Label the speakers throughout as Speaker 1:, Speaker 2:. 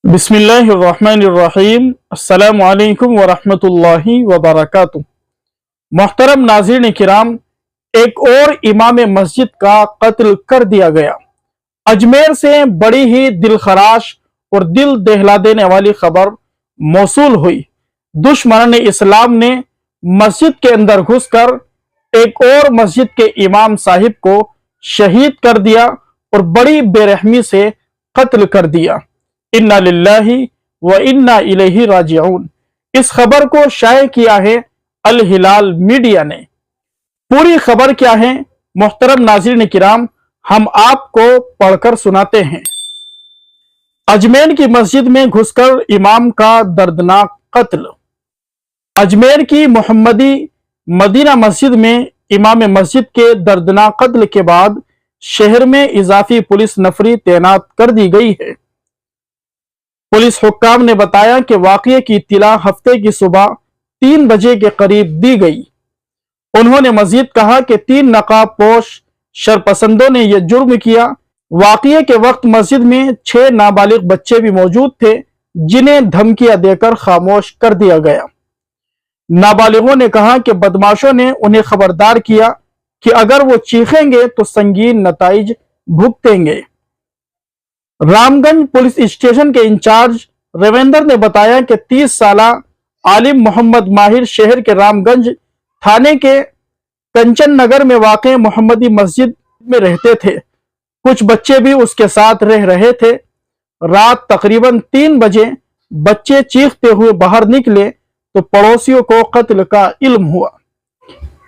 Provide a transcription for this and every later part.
Speaker 1: बिस्मिल्लाहिर्रहमानिर्रहीम। अस्सलामु अलैकुम वरहमतुल्लाहि वबरकातुहू। मोहतरम नाज़रीन किराम, एक और इमाम मस्जिद का कत्ल कर दिया गया। अजमेर से बड़ी ही दिलखराश और दिल दहला देने वाली खबर मौसूल हुई। दुश्मन इस्लाम ने मस्जिद के अंदर घुसकर एक और मस्जिद के इमाम साहिब को शहीद कर दिया और बड़ी बेरहमी से कत्ल कर दिया। इन्ना लिल्लाहि व इन्ना इलैहि राजिऊन। इस खबर को शाये किया है अल हिलाल मीडिया ने। पूरी खबर क्या है मोहतरम नाज़रीन किराम, हम आपको पढ़कर सुनाते हैं। अजमेर की मस्जिद में घुसकर इमाम का दर्दनाक कत्ल। अजमेर की मोहम्मदी मदीना मस्जिद में इमाम मस्जिद के दर्दनाक कत्ल के बाद शहर में इजाफी पुलिस नफरी तैनात कर दी गई है। पुलिस हुक्काम ने बताया कि वाक़ये की इत्तला हफ्ते की सुबह 3 बजे के करीब दी गई। उन्होंने मजीद कहा कि 3 नकाब पोश शरपसंदों ने यह जुर्म किया। वाक़ये के वक्त मस्जिद में 6 नाबालिग बच्चे भी मौजूद थे, जिन्हें धमकियां देकर खामोश कर दिया गया। नाबालिगों ने कहा कि बदमाशों ने उन्हें खबरदार किया कि अगर वो चीखेंगे तो संगीन नताइज भुगतेंगे। रामगंज पुलिस स्टेशन के इंचार्ज रविंदर ने बताया कि 30 साला आलिम मोहम्मद माहिर शहर के रामगंज थाने के कंचन नगर में वाक़े मोहम्मदी मस्जिद में रहते थे। कुछ बच्चे भी उसके साथ रह रहे थे। रात तकरीबन 3 बजे बच्चे चीखते हुए बाहर निकले तो पड़ोसियों को कत्ल का इल्म हुआ।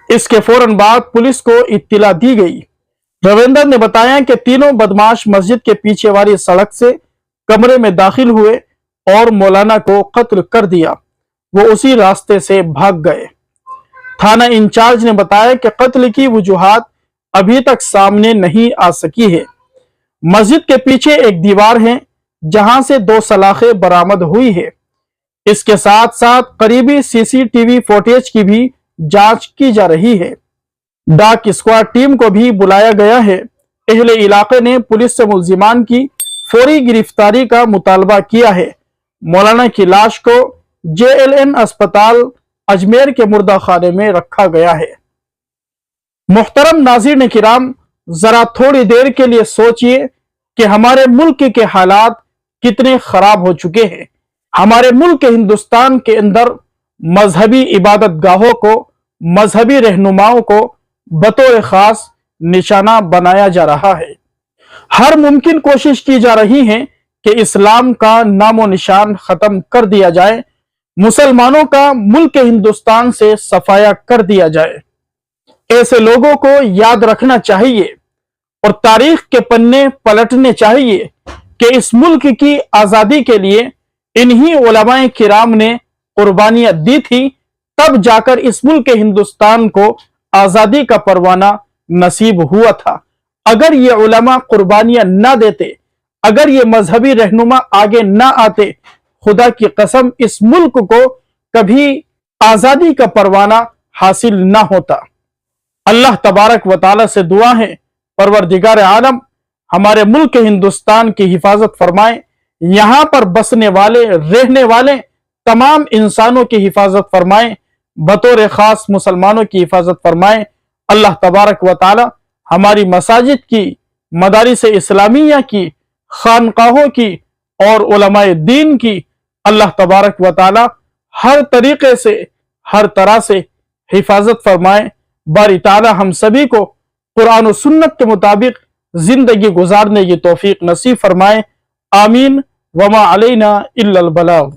Speaker 1: इसके फौरन बाद पुलिस को इत्तिला दी गई। रविंदर ने बताया कि तीनों बदमाश मस्जिद के पीछे वाली सड़क से कमरे में दाखिल हुए और मौलाना को कत्ल कर दिया। वो उसी रास्ते से भाग गए। थाना इंचार्ज ने बताया कि कत्ल की वजूहात अभी तक सामने नहीं आ सकी है। मस्जिद के पीछे एक दीवार है जहां से 2 सलाखें बरामद हुई है। इसके साथ साथ करीबी सीसीटीवी फुटेज की भी जांच की जा रही है। डाक स्क्वाड टीम को भी बुलाया गया है। अहले इलाके ने पुलिस से मुल्जिमान की फौरी गिरफ्तारी का मुतालबा किया है। मौलाना की लाश को JLN अस्पताल अजमेर के मुर्दा खाने में रखा गया है। मोहतरम नाज़रीन किराम, जरा थोड़ी देर के लिए सोचिए कि हमारे मुल्क के हालात कितने खराब हो चुके हैं। हमारे मुल्क हिंदुस्तान के अंदर मजहबी इबादत गाहों को, मजहबी रहनुमाओं को बतौर खास निशाना बनाया जा रहा है। हर मुमकिन कोशिश की जा रही है कि इस्लाम का नामो निशान खत्म कर दिया जाए, मुसलमानों का मुल्क हिंदुस्तान से सफाया कर दिया जाए। ऐसे लोगों को याद रखना चाहिए और तारीख के पन्ने पलटने चाहिए कि इस मुल्क की आजादी के लिए इन्हीं उलमाए किराम ने कुर्बानियां दी थी, तब जाकर इस मुल्क हिंदुस्तान को आजादी का परवाना नसीब हुआ था। अगर ये उलमा कुर्बानियां ना देते, अगर ये मजहबी रहनुमा आगे ना आते, खुदा की कसम इस मुल्क को कभी आजादी का परवाना हासिल ना होता। अल्लाह तबारक व तआला से दुआ है, परवरदिगार आलम हमारे मुल्क हिंदुस्तान की हिफाजत फरमाए। यहां पर बसने वाले, रहने वाले तमाम इंसानों की हिफाजत फरमाए, बतौर खास मुसलमानों की हिफाजत फरमाए। अल्लाह तबारक व तआला हमारी मसाजिद की, मदारिस इस्लामिया की, खानकाहों की और उलमाए दीन की अल्लाह तबारक व तआला हर तरीके से, हर तरह से हिफाजत फरमाए। बारी ताला हम सभी को कुरान और सुन्नत के मुताबिक जिंदगी गुजारने की तौफीक नसीब फरमाए। आमीन। वमा अलैना इल्लल बलाग।